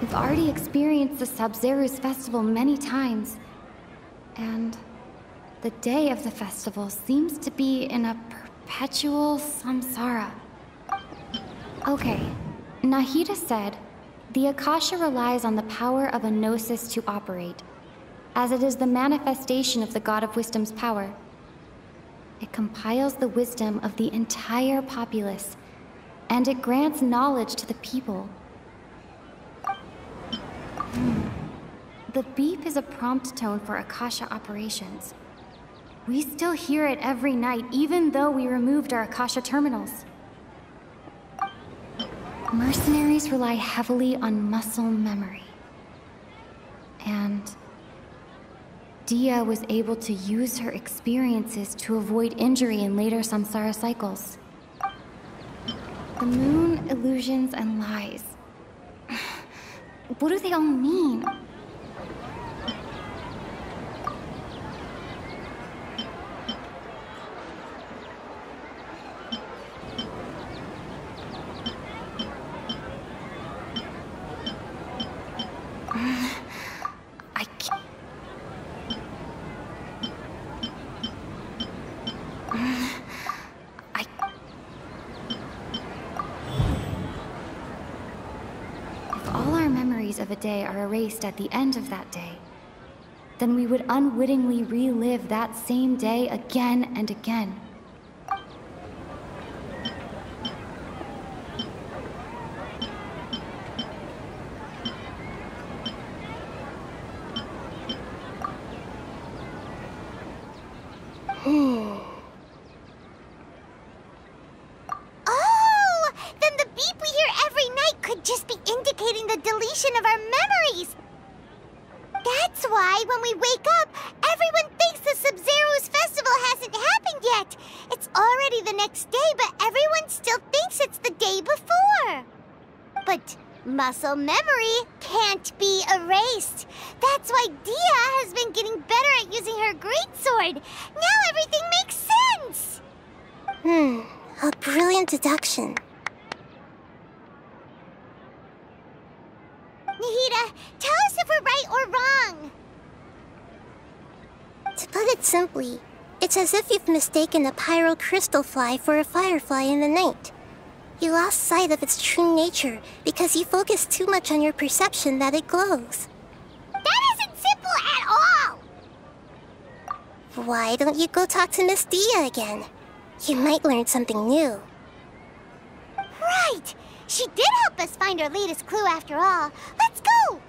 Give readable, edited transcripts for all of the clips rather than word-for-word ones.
We've already experienced the Sub-Zeru's festival many times. And the day of the festival seems to be in a perpetual samsara. Okay, Nahida said, the Akasha relies on the power of a gnosis to operate, as it is the manifestation of the God of Wisdom's power. It compiles the wisdom of the entire populace, and it grants knowledge to the people. The beep is a prompt tone for Akasha operations. We still hear it every night, even though we removed our Akasha terminals. Mercenaries rely heavily on muscle memory. And Dia was able to use her experiences to avoid injury in later samsara cycles. The moon, illusions, and lies. What do they all mean? Of a day are erased at the end of that day, then we would unwittingly relive that same day again and again. Of our memories! That's why when we wake up, everyone thinks the Sub-Zeru's festival hasn't happened yet. It's already the next day, but everyone still thinks it's the day before. But muscle memory can't be erased. That's why Dia has been getting better at using her greatsword. Now everything makes sense! A brilliant deduction. Nahida, tell us if we're right or wrong. To put it simply, it's as if you've mistaken a pyro crystal fly for a firefly in the night. You lost sight of its true nature because you focused too much on your perception that it glows. That isn't simple at all! Why don't you go talk to Miss Dia again? You might learn something new. Right! She did help us find our latest clue after all. Let's go!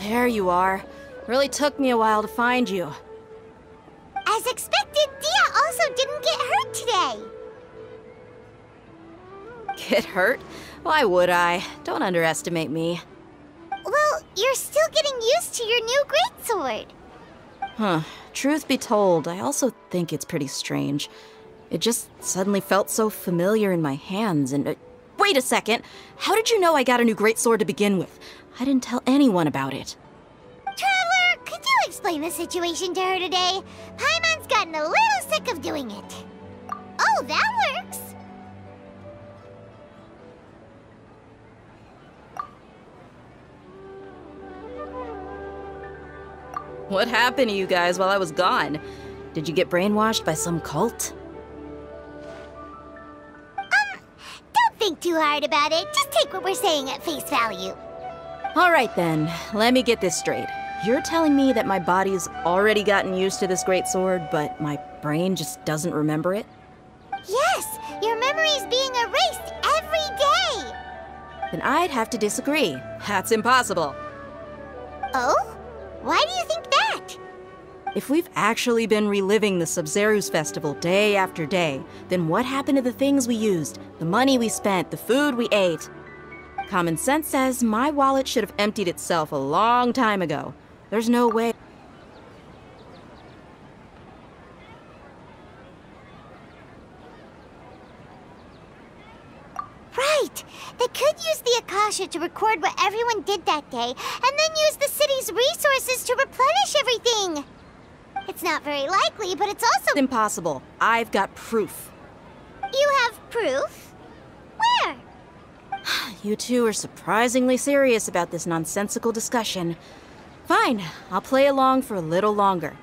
There you are. Really took me a while to find you. As expected, Dia also didn't get hurt today. Get hurt? Why would I? Don't underestimate me. Well, you're still getting used to your new greatsword. Huh. Truth be told, I also think it's pretty strange. It just suddenly felt so familiar in my hands and... wait a second! How did you know I got a new greatsword to begin with? I didn't tell anyone about it. Traveler, could you explain the situation to her today? Paimon's gotten a little sick of doing it. Oh, that works! What happened to you guys while I was gone? Did you get brainwashed by some cult? Don't think too hard about it. Just take what we're saying at face value. Alright then, let me get this straight. You're telling me that my body's already gotten used to this greatsword, but my brain just doesn't remember it? Yes, your memory's being erased every day! Then I'd have to disagree. That's impossible. Oh? Why do you think that? If we've actually been reliving the Sub-Zeru's festival day after day, then what happened to the things we used, the money we spent, the food we ate? Common sense says my wallet should have emptied itself a long time ago. There's no way. Right! They could use the Akasha to record what everyone did that day, and then use the city's resources to replenish everything! It's not very likely, but it's also Impossible. I've got proof. You have proof? Where? You two are surprisingly serious about this nonsensical discussion. Fine, I'll play along for a little longer.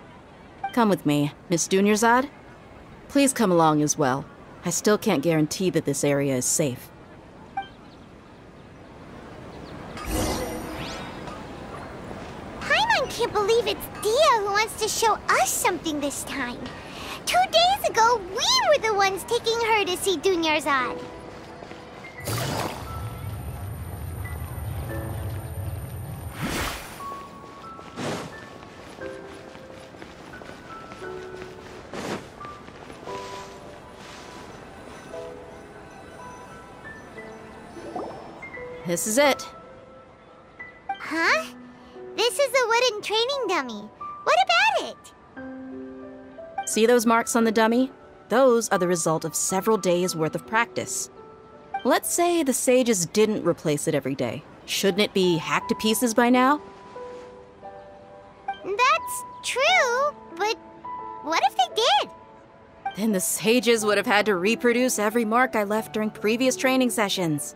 Come with me, Miss Dunyarzad. Please come along as well. I still can't guarantee that this area is safe. Paimon can't believe it's Dia who wants to show us something this time. 2 days ago, we were the ones taking her to see Dunyarzad. This is it. Huh? This is a wooden training dummy. What about it? See those marks on the dummy? Those are the result of several days' worth of practice. Let's say the sages didn't replace it every day. Shouldn't it be hacked to pieces by now? That's true, but what if they did? Then the sages would have had to reproduce every mark I left during previous training sessions.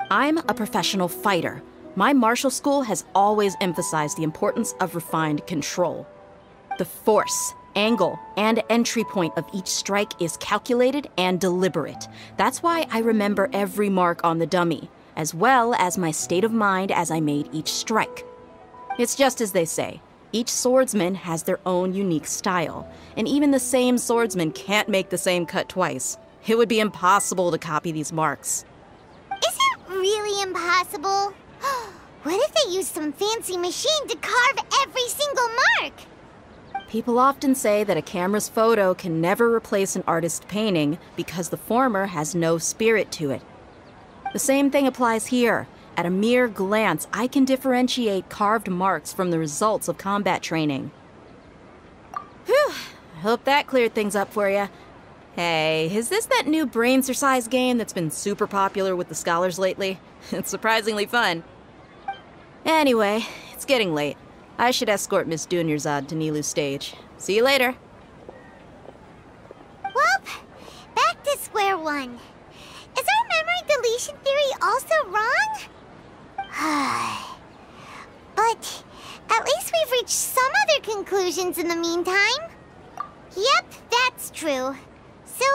I'm a professional fighter. My martial school has always emphasized the importance of refined control. The force, angle, and entry point of each strike is calculated and deliberate. That's why I remember every mark on the dummy, as well as my state of mind as I made each strike. It's just as they say, each swordsman has their own unique style, and even the same swordsman can't make the same cut twice. It would be impossible to copy these marks. Is it really impossible? What if they used some fancy machine to carve every single mark? People often say that a camera's photo can never replace an artist's painting because the former has no spirit to it. The same thing applies here. At a mere glance, I can differentiate carved marks from the results of combat training. Whew, I hope that cleared things up for you. Hey, is this that new brain exercise game that's been super popular with the scholars lately? It's surprisingly fun. Anyway, it's getting late. I should escort Miss Dunyarzad to Nilu's stage. See you later. Well, back to square one. Is our memory deletion theory also wrong? But at least we've reached some other conclusions in the meantime. Yep, that's true. So,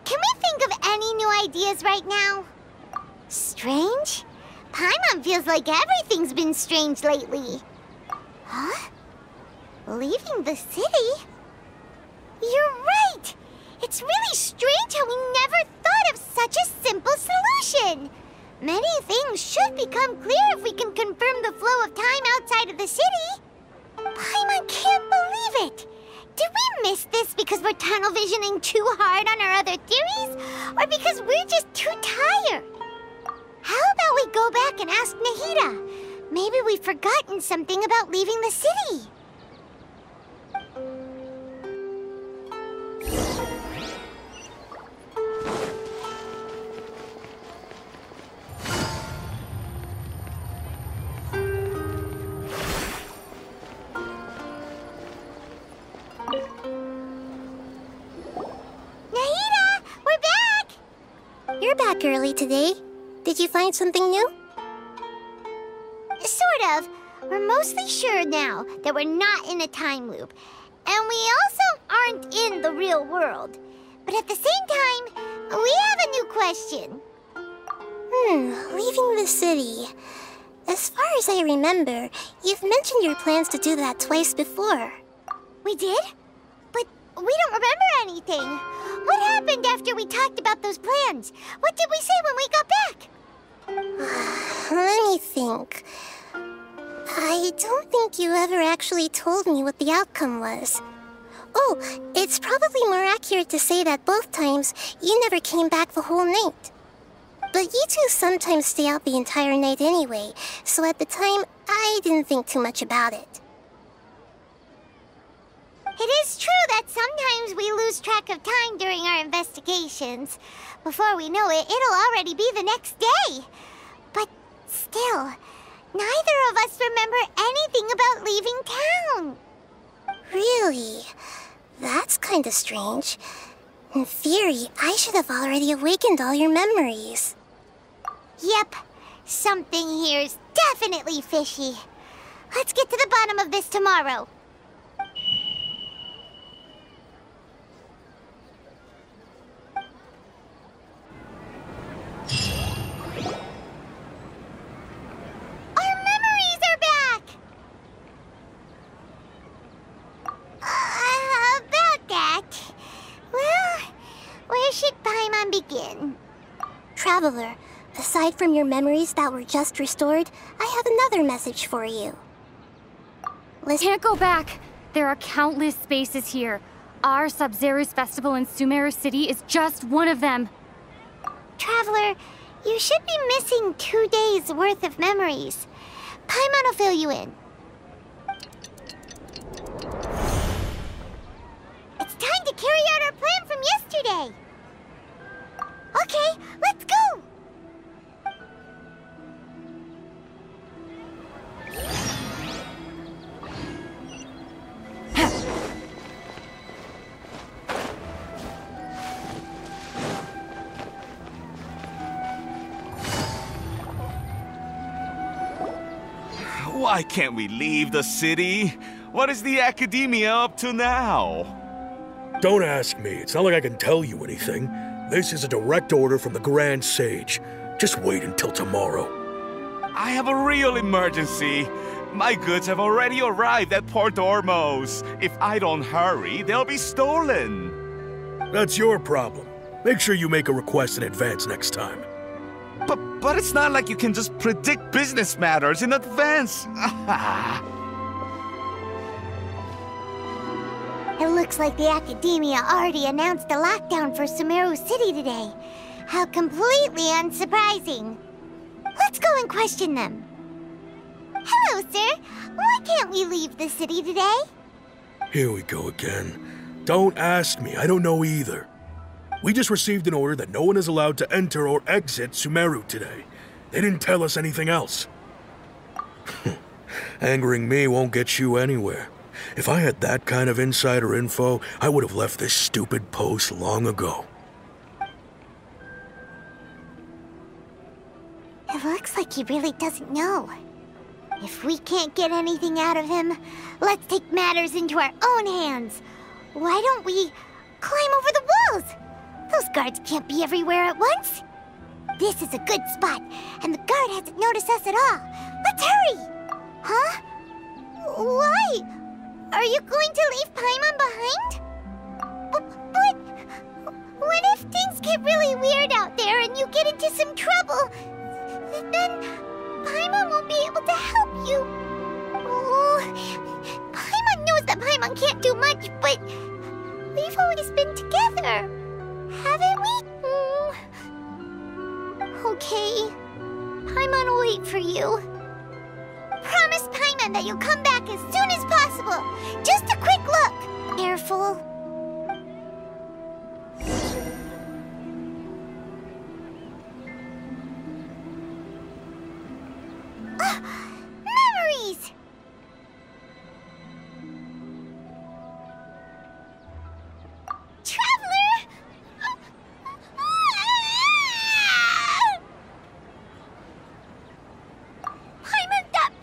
can we think of any new ideas right now? Strange? Paimon feels like everything's been strange lately. Huh? Leaving the city? You're right! It's really strange how we never thought of such a simple solution! Many things should become clear if we can confirm the flow of time outside of the city. Paimon can't believe it! Did we miss this because we're tunnel visioning too hard on our other theories? Or because we're just too tired? How about we go back and ask Nahida? Maybe we've forgotten something about leaving the city. Nahida, we're back! You're back early today. Did you find something new? Sort of. We're mostly sure now that we're not in a time loop. And we also aren't in the real world. But at the same time, we have a new question. Leaving the city. As far as I remember, you've mentioned your plans to do that twice before. We did? But we don't remember anything. What happened after we talked about those plans? What did we say when we got back? Let me think. I don't think you ever actually told me what the outcome was. Oh, it's probably more accurate to say that both times you never came back the whole night. But you two sometimes stay out the entire night anyway, so at the time, I didn't think too much about it. It is true that sometimes we lose track of time during our investigations. Before we know it, it'll already be the next day. But still, neither of us remember anything about leaving town. Really? That's kinda strange. In theory, I should have already awakened all your memories. Yep, something here's definitely fishy. Let's get to the bottom of this tomorrow. Our memories are back! About that. Well, where should Paimon begin? Traveler, aside from your memories that were just restored, I have another message for you. Can't go back. There are countless spaces here. Our Sub-Zero's festival in Sumeru City is just one of them. Traveler, you should be missing 2 days worth of memories. Paimon will fill you in. It's time to carry out our plan from yesterday. Okay, let's go! Why can't we leave the city? What is the Academia up to now? Don't ask me. It's not like I can tell you anything. This is a direct order from the Grand Sage. Just wait until tomorrow. I have a real emergency. My goods have already arrived at Port Ormos. If I don't hurry, they'll be stolen. That's your problem. Make sure you make a request in advance next time. But it's not like you can just predict business matters in advance. It looks like the Academia already announced a lockdown for Sumeru City today. How completely unsurprising. Let's go and question them. Hello, sir. Why can't we leave the city today? Here we go again. Don't ask me. I don't know either. We just received an order that no one is allowed to enter or exit Sumeru today. They didn't tell us anything else. Angering me won't get you anywhere. If I had that kind of insider info, I would have left this stupid post long ago. It looks like he really doesn't know. If we can't get anything out of him, let's take matters into our own hands. Why don't we climb over the walls? Those guards can't be everywhere at once. This is a good spot, and the guard hasn't noticed us at all. Let's hurry! Huh? Why? Are you going to leave Paimon behind? But what if things get really weird out there and you get into some trouble? Then Paimon won't be able to help you. Oh, Paimon knows that Paimon can't do much, but we've always been together, haven't we? Okay. Paimon will wait for you. Promise Paimon that you'll come back as soon as possible. Just a quick look. Careful. Memories! Traveler!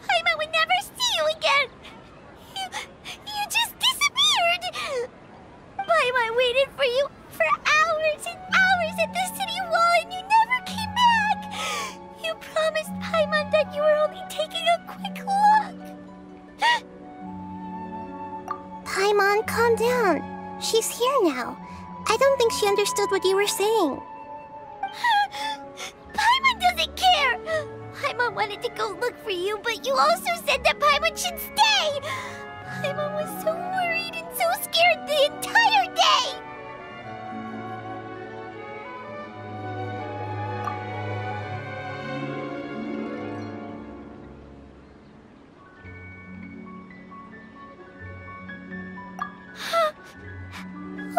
Paimon would never see you again! You just disappeared! Paimon waited for you for hours and hours at the city wall and you never came back! You promised Paimon that you were only taking a quick look! Paimon, calm down. She's here now. I don't think she understood what you were saying. Paimon doesn't care! Paimon wanted to go look for you, but you also said that Paimon should stay! Paimon was so worried and so scared the entire day!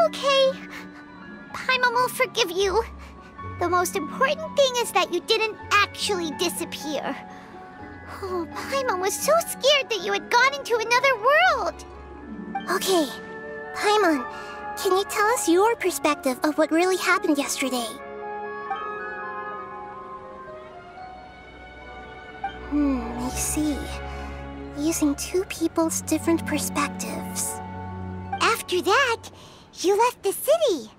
Okay. Paimon will forgive you. The most important thing is that you didn't actually disappear. Oh, Paimon was so scared that you had gone into another world. Okay, Paimon, can you tell us your perspective of what really happened yesterday? I see. Using two people's different perspectives. After that, you left the city.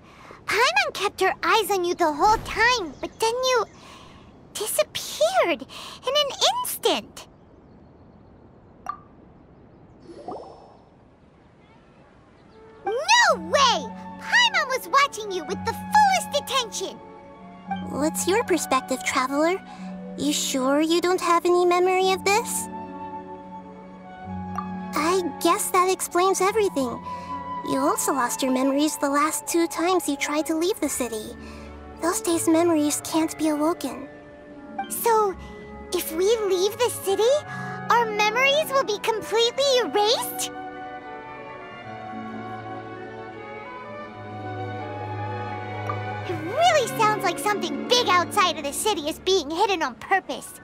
Paimon kept her eyes on you the whole time, but then you disappeared in an instant. No way! Paimon was watching you with the fullest attention. What's your perspective, Traveler? You sure you don't have any memory of this? I guess that explains everything. You also lost your memories the last 2 times you tried to leave the city. Those days' memories can't be awoken. So, if we leave the city, our memories will be completely erased? It really sounds like something big outside of the city is being hidden on purpose.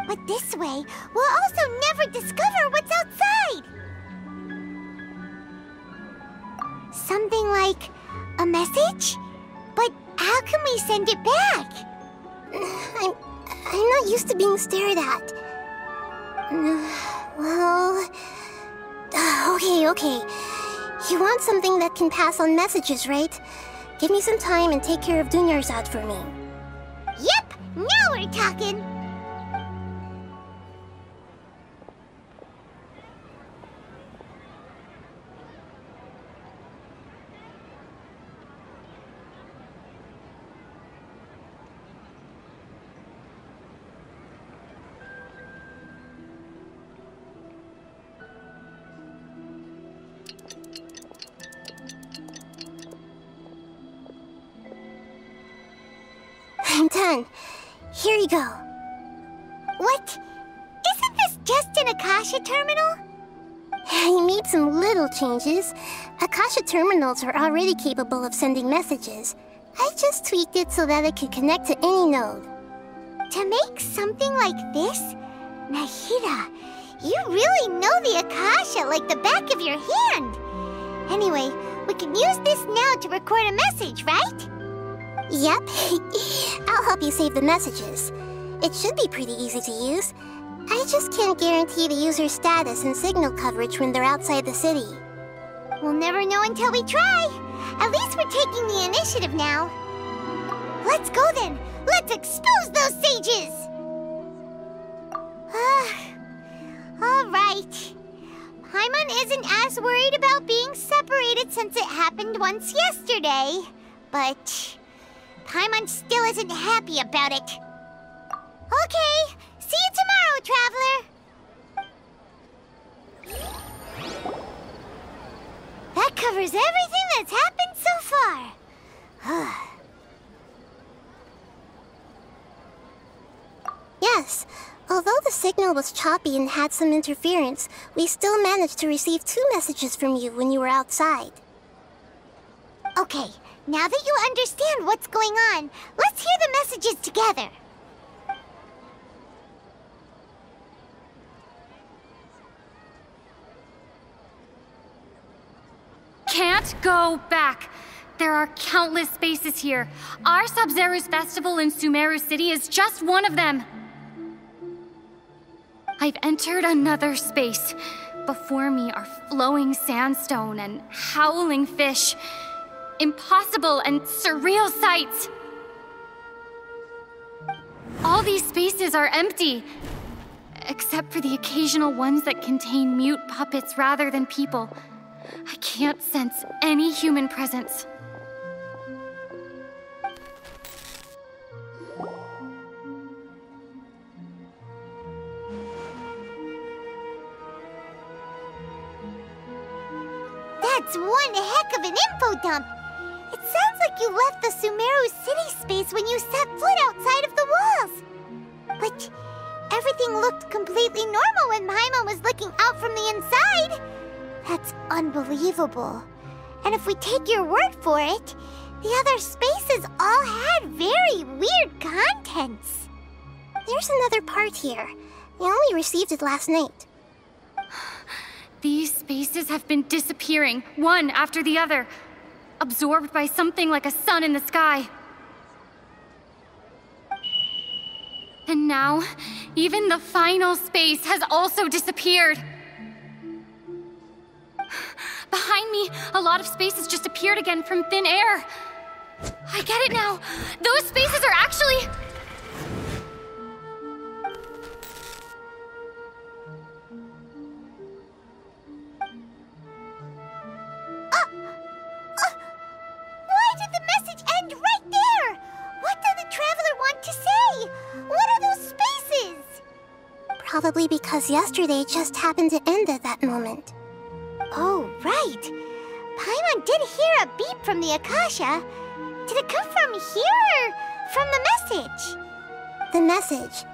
But this way, we'll also never discover what's outside. Something like a message? But how can we send it back? I'm not used to being stared at. Well... Okay. You want something that can pass on messages, right? Give me some time and take care of Dunyarzad for me. Yep! Now we're talking! I'm done. Here you go. What? Isn't this just an Akasha terminal? I made some little changes. Akasha terminals are already capable of sending messages. I just tweaked it so that it could connect to any node. To make something like this? Nahida, you really know the Akasha like the back of your hand. Anyway, we can use this now to record a message, right? Yep. I'll help you save the messages. It should be pretty easy to use. I just can't guarantee the user's status and signal coverage when they're outside the city. We'll never know until we try. At least we're taking the initiative now. Let's go then. Let's expose those sages! Alright. Paimon isn't as worried about being separated since it happened once yesterday. But Paimon still isn't happy about it. Okay, see you tomorrow, Traveler! That covers everything that's happened so far. Yes, although the signal was choppy and had some interference, we still managed to receive 2 messages from you when you were outside. Okay, now that you understand what's going on, let's hear the messages together. Can't go back. There are countless spaces here. Our Sub-Zero's festival in Sumeru City is just one of them. I've entered another space. Before me are flowing sandstone and howling fish. Impossible and surreal sights. All these spaces are empty, except for the occasional ones that contain mute puppets rather than people. I can't sense any human presence. That's one heck of an info dump. It sounds like you left the Sumeru city space when you set foot outside of the walls. But everything looked completely normal when Paimon was looking out from the inside. That's unbelievable. And if we take your word for it, the other spaces all had very weird contents. There's another part here. You only received it last night. These spaces have been disappearing, one after the other, absorbed by something like a sun in the sky. And now, even the final space has also disappeared. Behind me, a lot of spaces just appeared again from thin air. I get it now. Those spaces are actually... Why did the message end right there? What did the traveler want to say? What are those spaces? Probably because yesterday just happened to end at that moment. Oh, right. Paimon did hear a beep from the Akasha. Did it come from here or from the message? The message.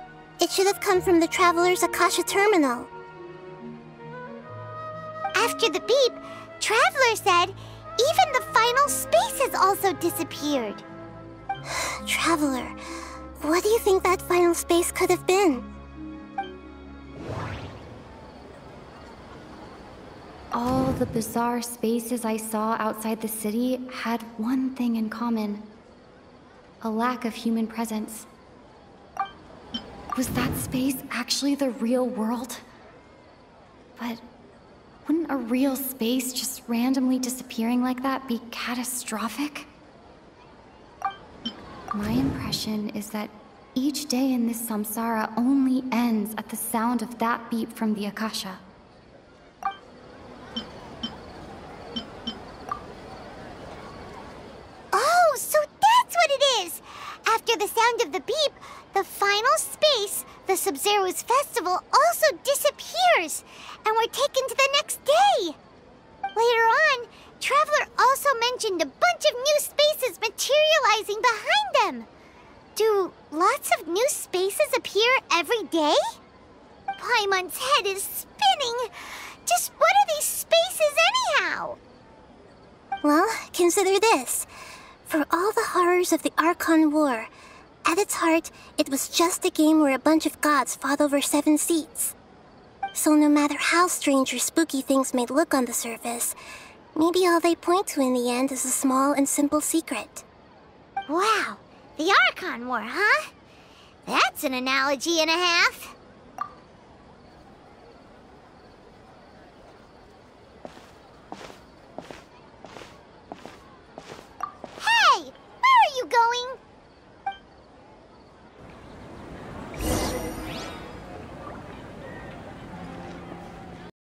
It should have come from the Traveler's Akasha terminal. After the beep, Traveler said even the final spaces also disappeared. Traveler, what do you think that final space could have been? All the bizarre spaces I saw outside the city had one thing in common: a lack of human presence. Was that space actually the real world? But wouldn't a real space just randomly disappearing like that be catastrophic? My impression is that each day in this samsara only ends at the sound of that beep from the Akasha. Oh, so that's what it is! After the sound of the beep, the final space, the Sub-Zero's festival, also disappears, and we're taken to the next day. Later on, Traveler also mentioned a bunch of new spaces materializing behind them. Do lots of new spaces appear every day? Paimon's head is spinning. Just what are these spaces anyhow? Well, consider this. For all the horrors of the Archon War, at its heart, it was just a game where a bunch of gods fought over 7 seats. So no matter how strange or spooky things may look on the surface, maybe all they point to in the end is a small and simple secret. Wow, the Archon War, huh? That's an analogy and a half.